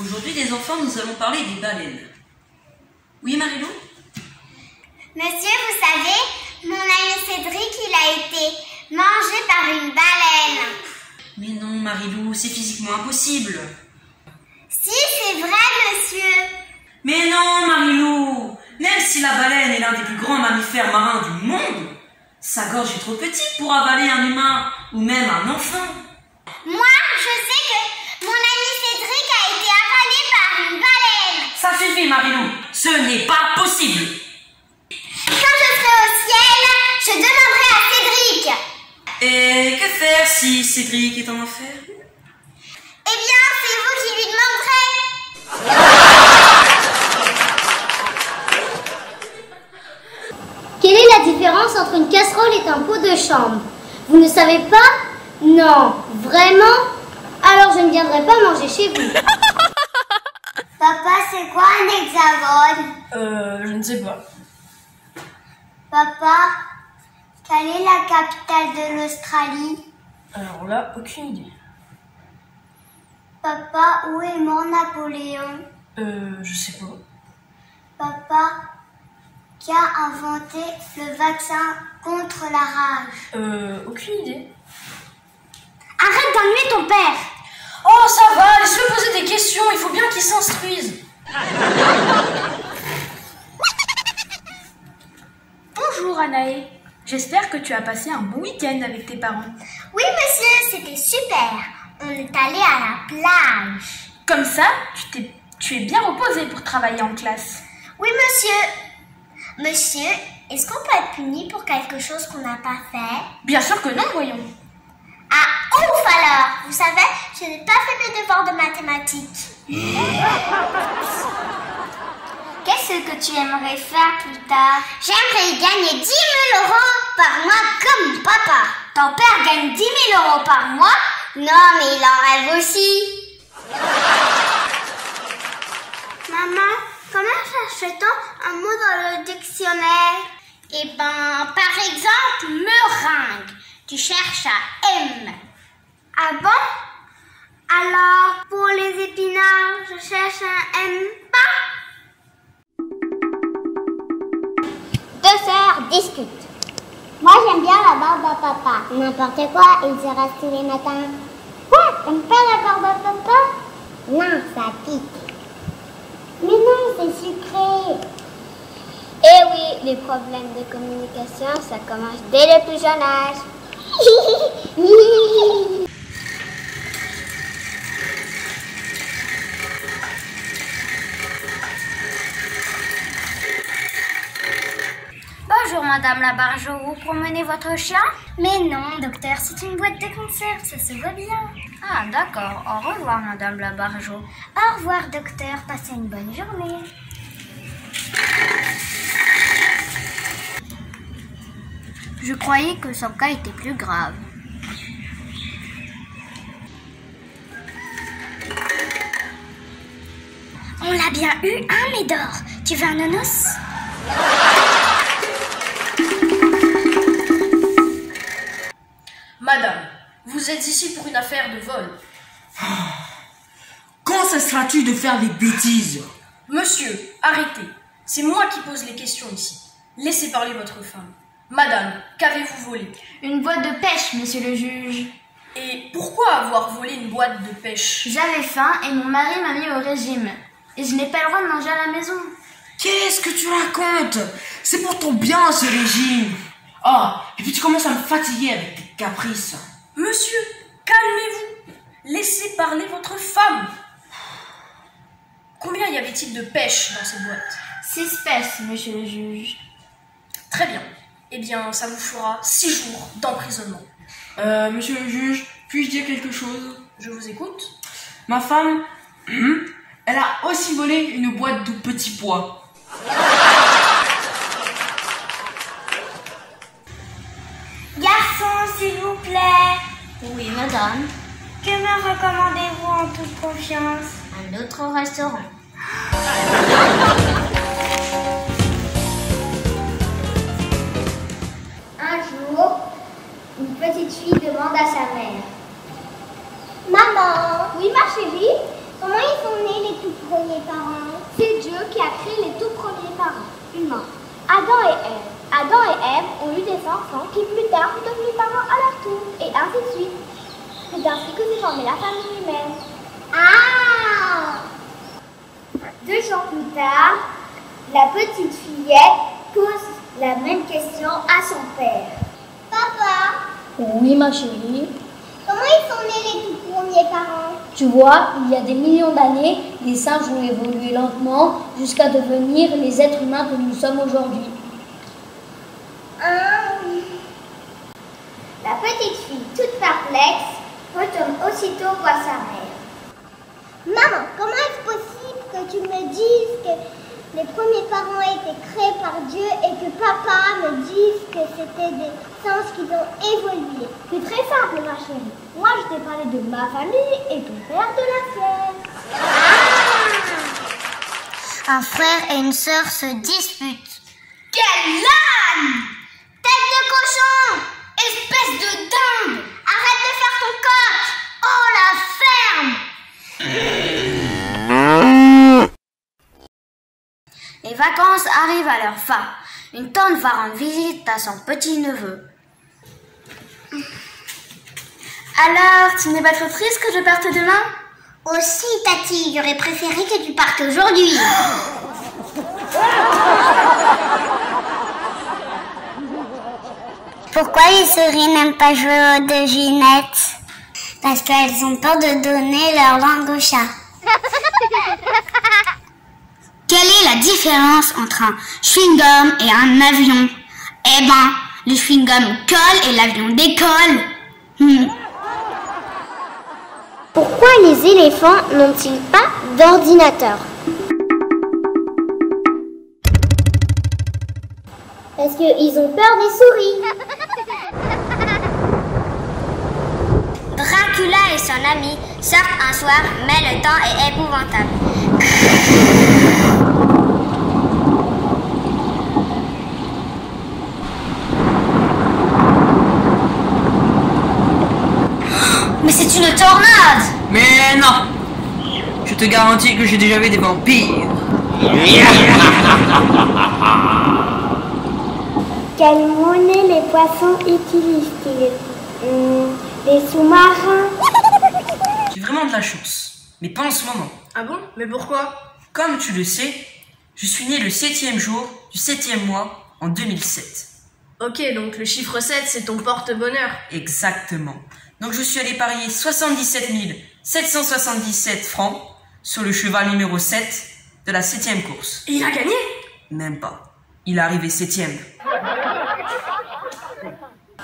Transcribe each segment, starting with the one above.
Aujourd'hui, les enfants, nous allons parler des baleines. Oui, Marilou? Monsieur, vous savez, mon ami Cédric, il a été mangé par une baleine. Mais non, Marilou, c'est physiquement impossible. Si, c'est vrai, monsieur. Mais non, Marilou, même si la baleine est l'un des plus grands mammifères marins du monde, sa gorge est trop petite pour avaler un humain ou même un enfant. Moi, je sais que mon ami Cédric a été avalé par une baleine. Ça suffit, Marilou, ce n'est pas possible. Quand je serai au ciel, je demanderai à Cédric. Et que faire si Cédric est en enfer? Eh bien, c'est vous qui lui demanderez. Quelle est la différence entre une casserole et un pot de chambre? Vous ne savez pas? Non, vraiment? Alors je ne viendrai pas manger chez vous. Papa, c'est quoi un hexagone? Je ne sais pas. Papa, quelle est la capitale de l'Australie? Alors là, aucune idée. Papa, où est mort Napoléon? Je sais pas. Papa, qui a inventé le vaccin contre la rage? Aucune idée. Arrête d'ennuyer ton père. Oh, ça va, laisse-le poser des questions, il faut bien qu'il s'instruise. Bonjour Anaë, j'espère que tu as passé un bon week-end avec tes parents. Oui, monsieur, c'était super. On est allé à la plage. Comme ça, tu es bien reposé pour travailler en classe. Oui, monsieur. Monsieur, est-ce qu'on peut être puni pour quelque chose qu'on n'a pas fait? Bien sûr que non, voyons. Ah, ouf alors. Vous savez, je n'ai pas fait mes devoirs de mathématiques. Qu'est-ce que tu aimerais faire plus tard? J'aimerais gagner 10 000 € par mois comme papa. Ton père gagne 10 000 € par mois? Non, mais il en rêve aussi. Maman, comment cherche-t-on un mot dans le dictionnaire? Eh ben, par exemple, meringue. Tu cherches à M. Ah bon? Alors, pour les épinards, je cherche un M pas? Deux sœurs discutent. Moi, j'aime bien la barbe à papa. N'importe quoi, il se rase tous les matins. Quoi? T'aimes pas la barbe à papa? Non, ça pique. Mais non, c'est sucré. Eh oui, les problèmes de communication, ça commence dès le plus jeune âge. Bonjour Madame Labarjo, vous promenez votre chien? Mais non, docteur, c'est une boîte de conserve, ça se voit bien. Ah d'accord, au revoir Madame Labarjo. Au revoir docteur, passez une bonne journée. Je croyais que son cas était plus grave. On l'a bien eu, hein, Médor? Tu veux un nonos? Madame, vous êtes ici pour une affaire de vol. Quand cesseras-tu de faire des bêtises? Monsieur, arrêtez. C'est moi qui pose les questions ici. Laissez parler votre femme. Madame, qu'avez-vous volé? Une boîte de pêche, monsieur le juge. Et pourquoi avoir volé une boîte de pêche? J'avais faim et mon mari m'a mis au régime. Et je n'ai pas le droit de manger à la maison. Qu'est-ce que tu racontes? C'est pour ton bien, ce régime. Oh, et puis tu commences à me fatiguer avec tes caprices. Monsieur, calmez-vous. Laissez parler votre femme. Combien y avait-il de pêche dans cette boîte? 6 pêches, monsieur le juge. Très bien. Eh bien, ça vous fera 6 jours d'emprisonnement. Monsieur le juge, puis-je dire quelque chose? Je vous écoute. Ma femme, elle a aussi volé une boîte de petits pois. Garçon, s'il vous plaît. Oui, madame. Que me recommandez-vous en toute confiance? Un autre restaurant. Un jour, une petite fille demande à sa mère. Maman. Oui, ma chérie? Comment ils sont nés les premiers parents? C'est Dieu qui a créé les tout premiers parents humains, Adam et Ève. Adam et Ève ont eu des enfants qui plus tard sont devenus parents à leur tour, et ainsi de suite. C'est ainsi que s'est formée la famille humaine. Ah! 2 jours plus tard, la petite fillette pose la même question à son père. Papa, Oui, ma chérie. comment ils sont nés les tout premiers parents? Tu vois, il y a des millions d'années, les singes ont évolué lentement jusqu'à devenir les êtres humains que nous sommes aujourd'hui. La petite fille, toute perplexe, retourne aussitôt voir sa mère. Maman, comment est-ce possible que tu me dises que les premiers parents étaient créés par Dieu et que papa me dise que c'était des singes qui ont évolué? C'est très simple, ma chérie. Moi, je t'ai parlé de ma famille et ton père de la sienne. Un frère et une sœur se disputent. Quel âne! Tête de cochon! Espèce de dingue! Arrête de faire ton coq! Oh, la ferme! Les vacances arrivent à leur fin. Une tante va rendre visite à son petit-neveu. Alors, tu n'es pas trop triste que je parte demain? Aussi, Tati, j'aurais préféré que tu partes aujourd'hui. Pourquoi les souris n'aiment pas jouer aux devinettes? Parce qu'elles ont peur de donner leur langue au chat. Quelle est la différence entre un chewing-gum et un avion? Eh ben, le chewing-gum colle et l'avion décolle. Pourquoi les éléphants n'ont-ils pas d'ordinateur? Parce qu'ils ont peur des souris. Dracula et son ami sortent un soir, mais le temps est épouvantable. Mais c'est une tornade! Mais non! Je te garantis que j'ai déjà vu des vampires. Quelle monnaie les poissons utilisent-ils? Des sous-marins? J'ai vraiment de la chance. Mais pas en ce moment. Ah bon? Mais pourquoi? Comme tu le sais, je suis né le 7e jour du 7e mois en 2007. Ok, donc le chiffre 7, c'est ton porte-bonheur. Exactement. Donc je suis allé parier 77 777 francs sur le cheval numéro 7 de la 7e course. Et il a gagné? Même pas. Il est arrivé 7e.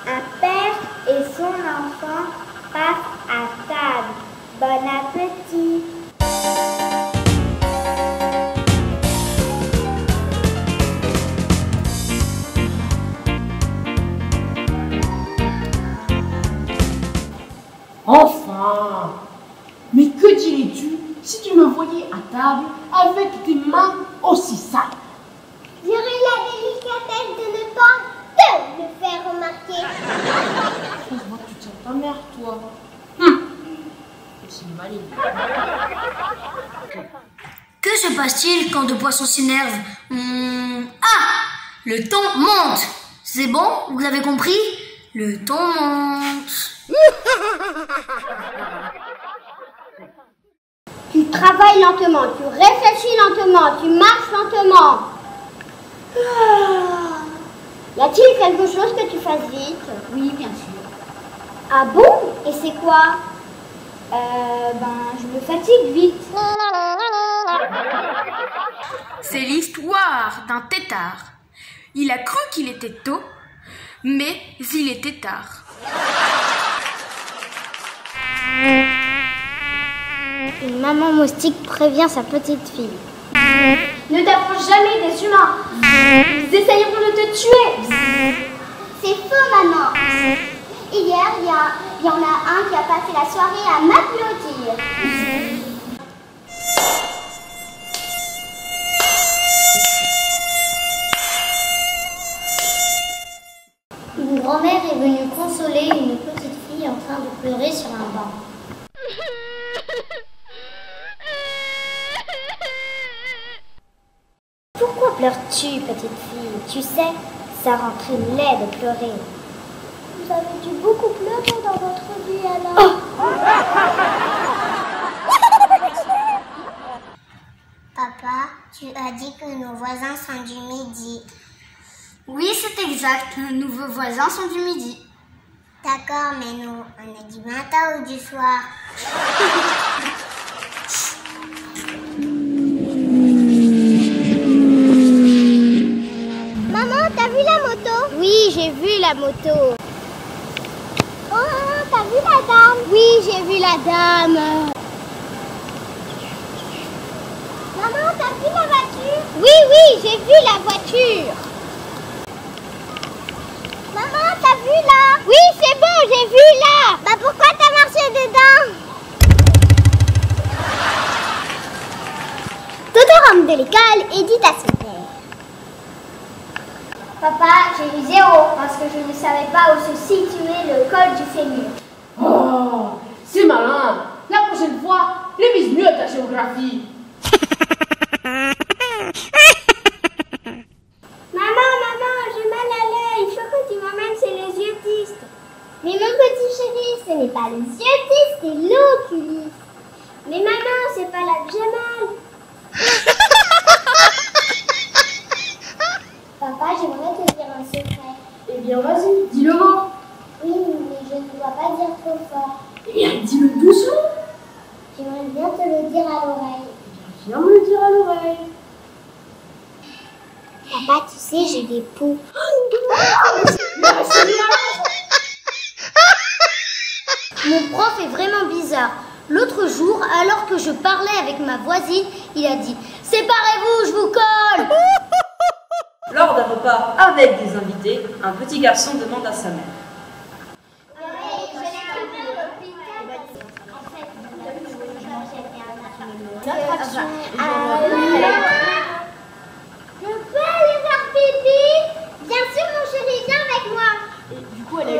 Un père et son enfant passent à table. Bon appétit. Enfin! Mais que dirais-tu si tu me voyais à table avec tes mains aussi sales? J'aurais la délicatesse de ne pas te le faire remarquer. Je vois que tu tiens ta mère, toi. C'est maligne. Que se passe-t-il quand deux poissons s'énervent? Ah! Le ton monte! C'est bon? Vous avez compris? Le ton monte. Tu travailles lentement, tu réfléchis lentement, tu marches lentement. Y a-t-il quelque chose que tu fasses vite? Oui, bien sûr. Ah bon? Et c'est quoi? Je me fatigue vite. C'est l'histoire d'un têtard. Il a cru qu'il était tôt, mais il était tard. Une maman moustique prévient sa petite fille. Ne t'approche jamais des humains. Ils essayeront de te tuer. C'est faux, maman. Hier, il y en a un qui a passé la soirée à m'applaudir. Une grand-mère est venue consoler une petite fille en train de pleurer sur un banc. Pourquoi pleures-tu, petite fille? Tu sais, ça rend très laid de pleurer. Vous avez dû beaucoup pleurer dans votre vie alors. Papa, tu as dit que nos voisins sont du midi. Oui, c'est exact. Nos nouveaux voisins sont du midi. D'accord, mais nous, on est du matin ou du soir? Maman, t'as vu la moto? Oui, j'ai vu la moto. Oh, t'as vu la dame? Oui, j'ai vu la dame. Maman, t'as vu la voiture? Oui, j'ai vu la voiture. Maman, t'as vu là? Oui, c'est bon, j'ai vu là. Bah pourquoi t'as marché dedans? Toto rentre de l'école et dit à son père. Papa, j'ai eu 0 parce que je ne savais pas où se situait le col du fémur. Oh, c'est malin. La prochaine fois, révise mieux ta géographie. Maman, j'ai mal à l'œil. Il faut que tu m'emmènes chez les yeux-tistes. Mais mon petit chéri, ce n'est pas les yeux-tistes, c'est l'oculiste. Mais maman, c'est pas là que j'ai mal. Papa, j'aimerais te dire un secret. Eh bien, vas-y, dis-le-moi. Oui, mais je ne dois pas dire trop fort. Eh bien, dis-le doucement. J'aimerais bien te le dire à l'oreille. Viens me le dire à l'oreille. Papa, tu sais, j'ai des poux. Mon prof est vraiment bizarre. L'autre jour, alors que je parlais avec ma voisine, il a dit « Séparez-vous, je vous colle !» Lors d'un repas avec des invités, un petit garçon demande à sa mère. Je peux aller faire pipi? Bien sûr, mon chéri, viens avec moi. Et du coup, elle a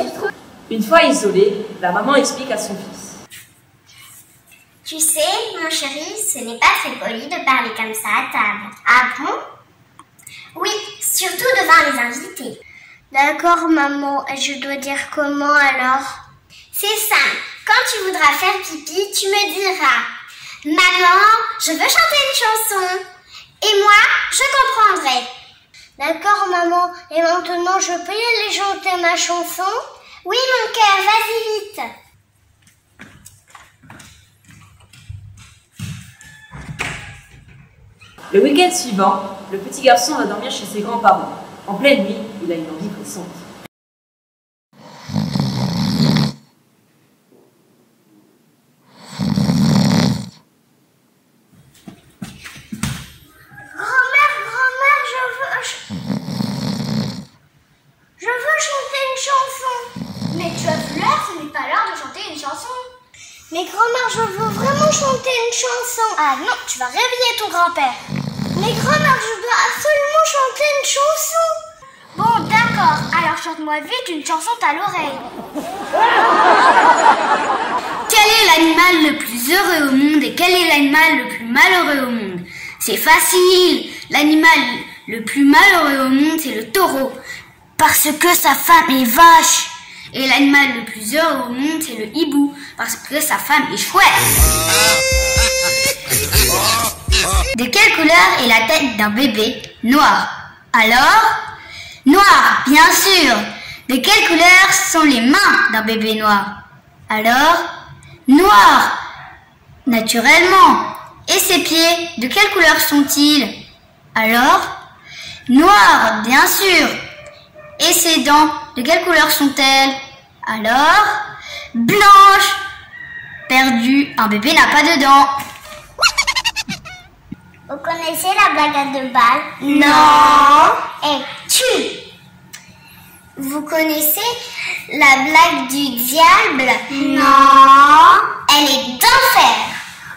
eu peur. Une fois isolée, la maman explique à son fils. Tu sais, mon chéri, ce n'est pas très poli de parler comme ça à table. Ah bon? Oui, surtout devant les invités. D'accord, maman. Et je dois dire comment alors? C'est simple. Quand tu voudras faire pipi, tu me diras « Maman, je veux chanter une chanson. » Et moi, je comprendrai. D'accord, maman. Et maintenant, je peux y aller chanter ma chanson? Oui, mon cœur, vas-y vite. Le week-end suivant, le petit garçon va dormir chez ses grands-parents. En pleine nuit, il a une envie pressante. Grand-mère, je veux chanter une chanson. Mais tu as vu l'heure, ce n'est pas l'heure de chanter une chanson. Mais grand-mère, je veux vraiment chanter une chanson. Ah non, tu vas réveiller ton grand-père. Mais grand-mère, je dois absolument chanter une chanson. Bon, d'accord, alors chante-moi vite une chanson à l'oreille. Quel est l'animal le plus heureux au monde et quel est l'animal le plus malheureux au monde? C'est facile. L'animal le plus malheureux au monde, c'est le taureau. Parce que sa femme est vache. Et l'animal le plus heureux au monde, c'est le hibou. Parce que sa femme est chouette. De quelle couleur est la tête d'un bébé? Noir. Alors? Noir, bien sûr. De quelle couleur sont les mains d'un bébé noir? Alors? Noir. Naturellement. Et ses pieds, de quelle couleur sont-ils? Alors? Noir, bien sûr. Et ses dents, de quelle couleur sont-elles? Alors? Blanche. Perdu, un bébé n'a pas de dents. Vous connaissez la blague à 2 balles? Non. Et tu. Vous connaissez la blague du diable? Non. Elle est d'enfer.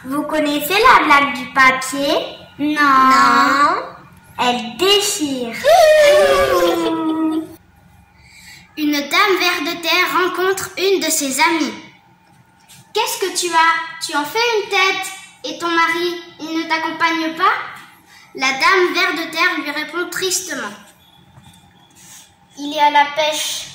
Vous connaissez la blague du papier? Non. Elle déchire. Une dame ver de terre rencontre une de ses amies. Qu'est-ce que tu as? Tu en fais une tête. Et ton mari, il ne t'accompagne pas? La dame ver de terre lui répond tristement. Il est à la pêche.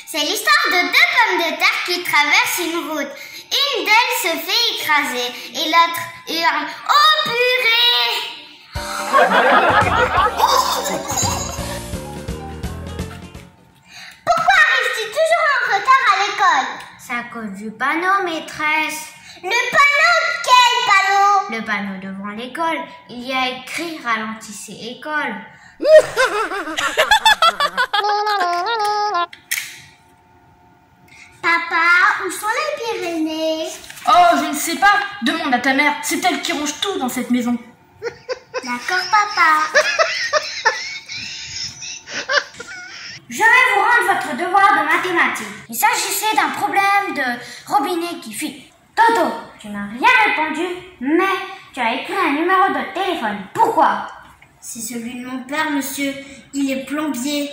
C'est l'histoire de deux pommes de terre qui traversent une route. Une d'elles se fait écraser et l'autre hurle « Oh purée !» Pourquoi arrives-tu toujours en retard à l'école? C'est à cause du panneau, maîtresse. Le panneau? Quel panneau? Le panneau devant l'école. Il y a écrit « Ralentissez école ». Papa, où sont les Pyrénées? Oh, je ne sais pas. Demande à ta mère. C'est elle qui range tout dans cette maison. D'accord, papa. Je vais vous rendre votre devoir de mathématiques. Il s'agissait d'un problème de robinet qui fuit. Toto, tu n'as rien répondu, mais tu as écrit un numéro de téléphone. Pourquoi? C'est celui de mon père, monsieur. Il est plombier.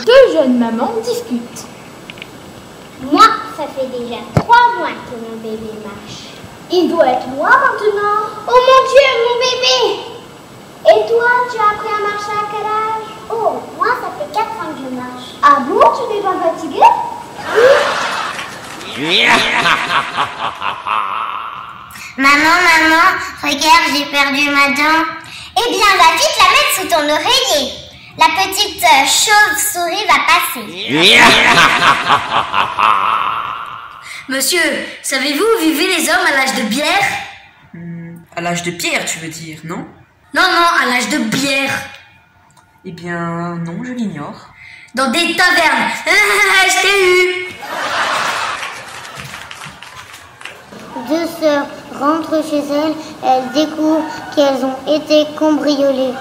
Deux jeunes mamans discutent. Moi, ça fait déjà 3 mois que mon bébé marche. Il doit être moi maintenant. Oh mon Dieu, mon bébé! Et toi, tu as appris à marcher à quel âge? Oh, moi, ça fait 4 ans que je marche. Ah bon, tu n'es pas fatiguée? Maman, regarde, j'ai perdu ma dent. Eh bien, va vite la mettre sous ton oreiller. La petite chauve-souris va passer. Monsieur, savez-vous où vivaient les hommes à l'âge de bière? À l'âge de pierre, tu veux dire, non? Non, à l'âge de bière. Eh bien, non, je l'ignore. Dans des tavernes. Je t'ai eu. Deux sœurs rentrent chez elles, elles découvrent qu'elles ont été cambriolées.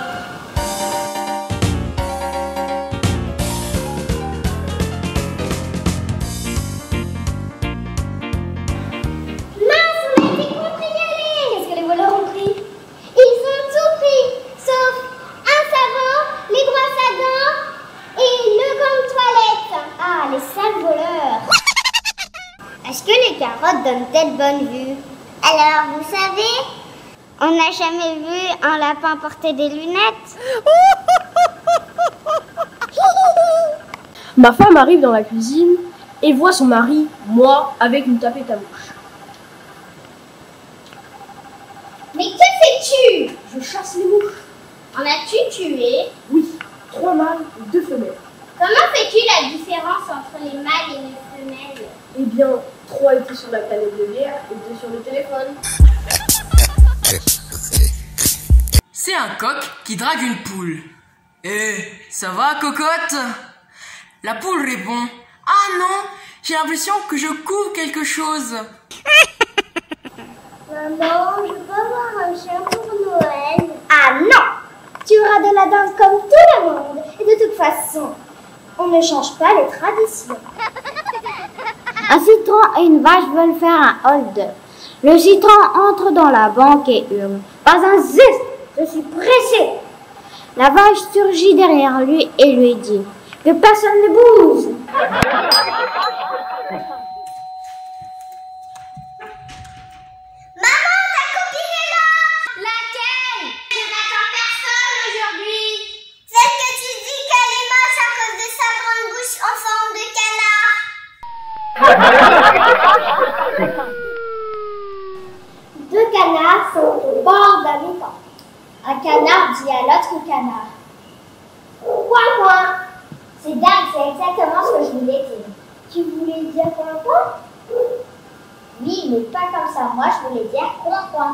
Qu'est-ce que les voleurs ont pris? Ils ont tout pris, sauf un savon, les brosses à dents et le gant de toilette. Ah, les sales voleurs. Est-ce que les carottes donnent-elles bonne vue? Alors, vous savez, on n'a jamais vu un lapin porter des lunettes. Ma femme arrive dans la cuisine et voit son mari, moi, avec une tapette à mouche. Mais que fais-tu? Je chasse les mouches. En as-tu tué? Oui, 3 mâles et 2 femelles. Comment fais-tu la différence entre les mâles et les femelles? Eh bien, 3 étaient sur la canette de bière et 2 sur le téléphone. C'est un coq qui drague une poule. Eh, ça va, cocotte? La poule répond: Ah non, j'ai l'impression que je couvre quelque chose. Maman, je peux avoir un chien pour Noël? Ah non! Tu auras de la dinde comme tout le monde. Et de toute façon, on ne change pas les traditions. Un citron et une vache veulent faire un hold-up. Le citron entre dans la banque et hurle: Pas un zeste, je suis pressé. La vache surgit derrière lui et lui dit: Que personne ne bouge. Maman, ta copine est là! Laquelle? Je n'attends personne aujourd'hui. Celle que tu dis qu'elle est moche à cause de sa grande bouche en forme de canard. Deux canards sont au bord d'un étang. Un canard dit à l'autre canard: Coin, coin. C'est dingue, c'est exactement ce que je voulais dire. Tu voulais dire coin, coin? Oui, mais pas comme ça. Moi, je voulais dire coin, coin.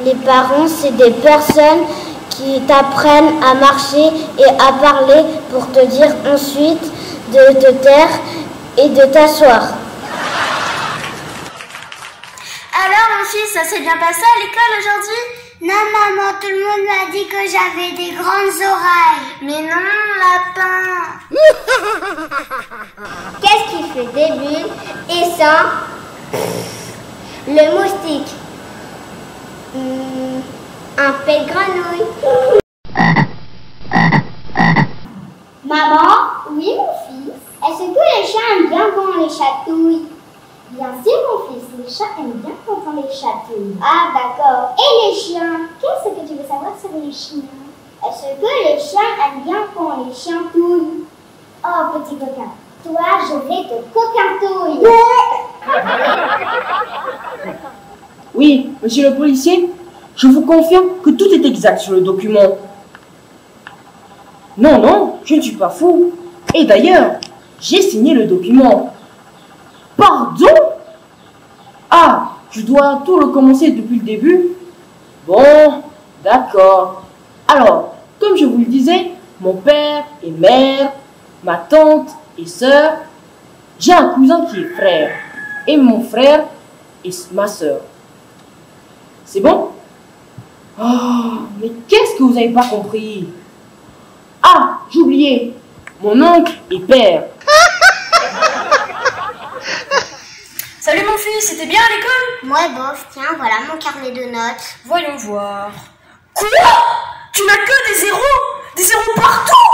Les parents, c'est des personnes qui t'apprennent à marcher et à parler pour te dire ensuite de te taire et de t'asseoir. Alors, mon fils, ça s'est bien passé à l'école aujourd'hui? Non, maman, tout le monde m'a dit que j'avais des grandes oreilles. Mais non, lapin. Qu'est-ce qui fait des bulles et sent le moustique? Un pet de grenouille. Ma chatouille. Ah, d'accord. Et les chiens? Qu'est-ce que tu veux savoir sur les chiens? Est-ce que les chiens aiment bien qu'on les chientouille? Oh, petit coquin, toi, je vais te coquintouille. Oui, monsieur le policier, je vous confirme que tout est exact sur le document. Non, non, je ne suis pas fou. Et d'ailleurs, j'ai signé le document. Pardon? Ah, je dois tout recommencer depuis le début? Bon, d'accord. Alors, comme je vous le disais, mon père et mère, ma tante et sœur, j'ai un cousin qui est frère, et mon frère et ma sœur. C'est bon? Oh, mais qu'est-ce que vous n'avez pas compris? Ah, j'ai oublié, mon oncle et père. Salut mon fils, c'était bien à l'école? Moi, bof, tiens, voilà mon carnet de notes. Voyons voir. Quoi? Tu n'as que des zéros? Des zéros partout?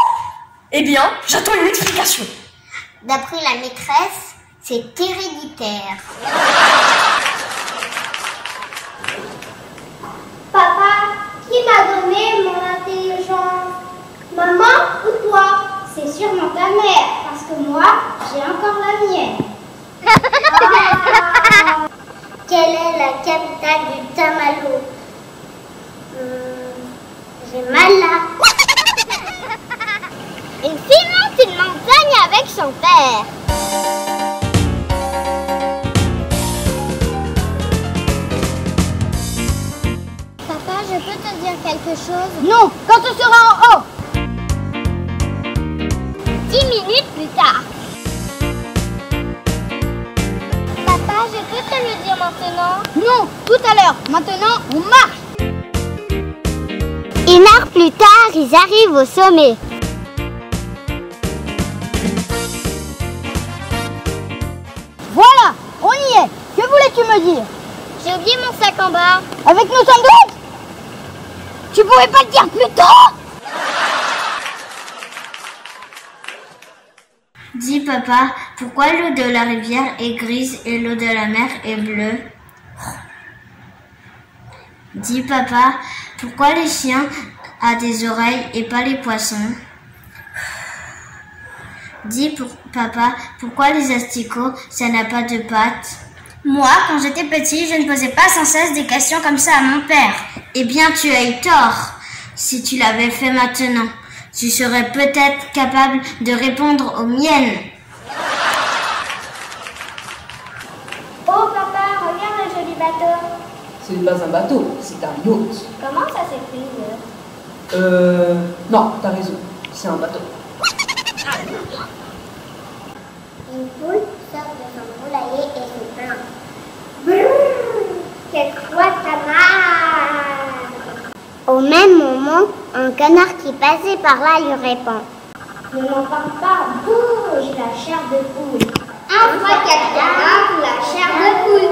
Eh bien, j'attends une explication. D'après la maîtresse, c'est héréditaire. Papa, qui m'a donné mon intelligence? Maman ou toi? C'est sûrement ta mère, parce que moi, j'ai encore la mienne. Ah. Quelle est la capitale du Tamalo? J'ai mal là. Il monte une montagne avec son père. Papa, je peux te dire quelque chose? Non, quand tu seras en haut. 10 minutes plus tard. Papa, je peux te le dire maintenant? Non, tout à l'heure. Maintenant, on marche. 1 heure plus tard, ils arrivent au sommet. Voilà, on y est. Que voulais-tu me dire? J'ai oublié mon sac en bas. Avec nos sandwichs? Tu pouvais pas le dire plus tôt? Dis papa, pourquoi l'eau de la rivière est grise et l'eau de la mer est bleue? Dis papa, pourquoi les chiens ont des oreilles et pas les poissons? Dis papa, pourquoi les asticots, ça n'a pas de pattes? Moi, quand j'étais petit, je ne posais pas sans cesse des questions comme ça à mon père. Eh bien, tu as eu tort. Si tu l'avais fait maintenant, tu serais peut-être capable de répondre aux miennes. Oh papa, regarde le joli bateau. Ce n'est pas un bateau, c'est un yacht. Comment ça s'écrit? Non, t'as raison, c'est un bateau. Une poule sort de son poulailler et se plaint. Brrr, c'est quoi ta mère? Au même moment, un canard qui passait par là lui répond. Ne m'en parle pas, bouge la chair de poule. Un fois pour la chair de poule.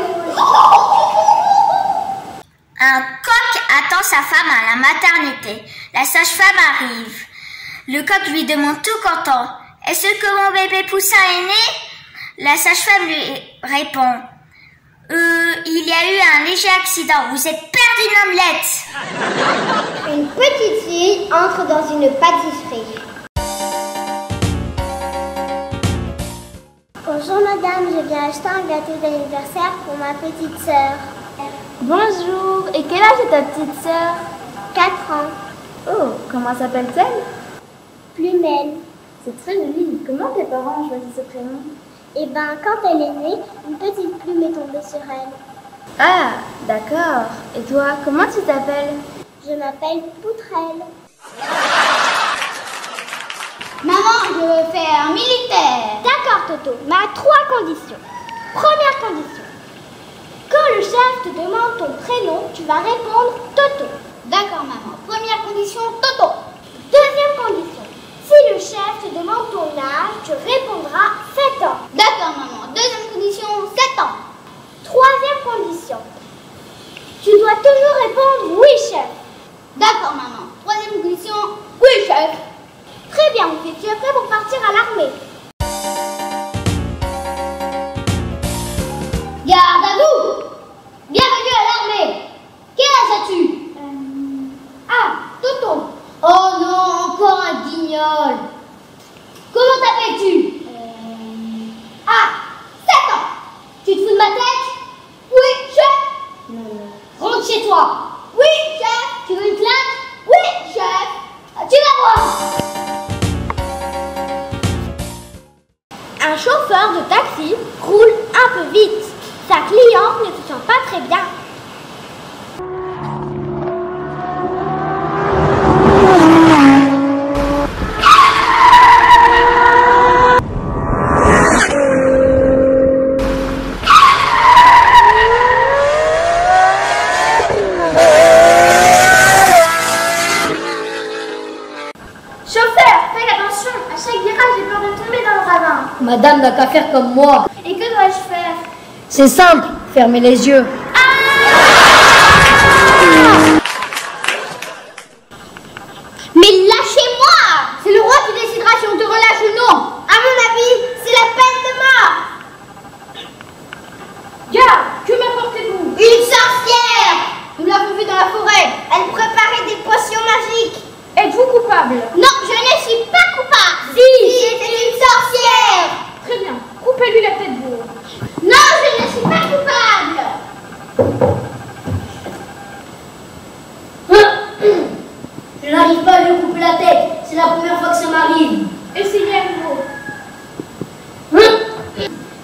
Un coq attend sa femme à la maternité. La sage-femme arrive. Le coq lui demande tout content: est-ce que mon bébé poussin est né? La sage-femme lui répond: il y a eu un léger accident, vous êtes perdu une omelette. Une petite fille entre dans une pâtisserie. Bonjour madame, je viens acheter un gâteau d'anniversaire pour ma petite sœur. Bonjour, et quel âge est ta petite sœur? 4 ans. Oh, comment s'appelle-t-elle? Plumelle. C'est très joli. Comment tes parents ont choisi ce prénom? Et ben quand elle est née, une petite plume est tombée sur elle. Ah, d'accord. Et toi, comment tu t'appelles? Je m'appelle Poutrelle. Maman, je veux faire militaire. D'accord Toto, mais à 3 conditions. Première condition. Quand le chef te demande ton prénom, tu vas répondre Toto. D'accord, maman. Première condition, Toto. Deuxième condition. Si le chef te demande ton âge, tu répondras 7 ans. D'accord, maman. Deuxième condition, 7 ans. Troisième condition. Tu dois toujours répondre oui chef. D'accord, maman. Troisième condition, oui, chef. Très bien, mon fils, tu es prêt pour partir à l'armée. Garde à vous. Bienvenue à rossignol. Comment t'appelles-tu Ah, 7 ans. Tu te fous de ma tête? Oui, chef. Rentre chez toi. Oui, chef. Tu veux une claque? Oui, chef. Tu vas voir. Un chauffeur de taxi roule un peu vite. Sa cliente ne se sent pas très bien. Madame n'a qu'à faire comme moi. Et que dois-je faire? C'est simple, fermez les yeux. Mais lâchez-moi! C'est le roi qui décidera si on te relâche ou non. À mon avis, c'est la peine de mort. Garde, que m'apportez-vous? Une sorcière! Nous l'avons vue dans la forêt. Elle préparait des potions magiques. Êtes-vous coupable? Non, je ne suis pas coupable. Si, c'était une sorcière. Très bien, coupez-lui la tête bourre. Non, je ne suis pas coupable. Je n'arrive pas à lui couper la tête. C'est la première fois que ça m'arrive. Essayez à nouveau.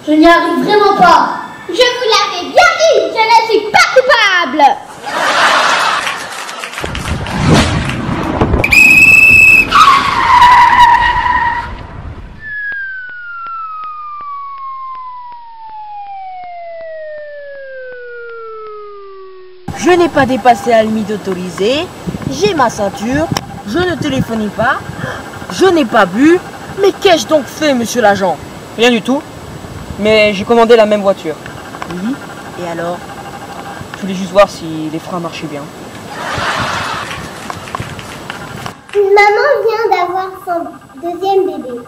Je n'y arrive vraiment pas. Je vous l'avais bien dit, je ne suis pas coupable. Je n'ai pas dépassé la limite autorisée, j'ai ma ceinture, je ne téléphonais pas, je n'ai pas bu. Mais qu'ai-je donc fait, monsieur l'agent? Rien du tout, mais j'ai commandé la même voiture. Oui, et alors? Je voulais juste voir si les freins marchaient bien. Une maman vient d'avoir son deuxième bébé.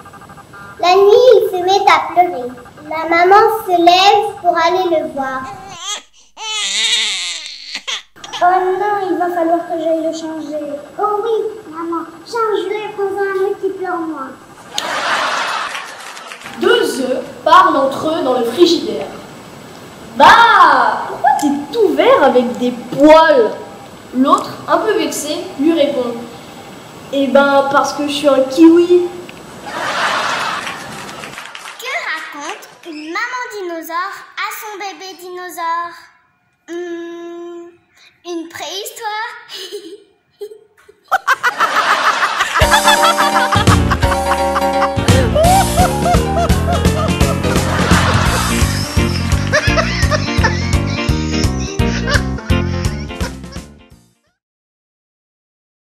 La nuit, il se met à pleurer. La maman se lève pour aller le voir. Oh non, il va falloir que j'aille le changer. Oh oui, maman, change-le, prends-en un autre qui pleure moins. 2 œufs parlent entre eux dans le frigidaire. Bah, pourquoi t'es tout vert avec des poils? L'autre, un peu vexé, lui répond: Eh ben, parce que je suis un kiwi. Que raconte une maman dinosaure à son bébé dinosaure? Une préhistoire.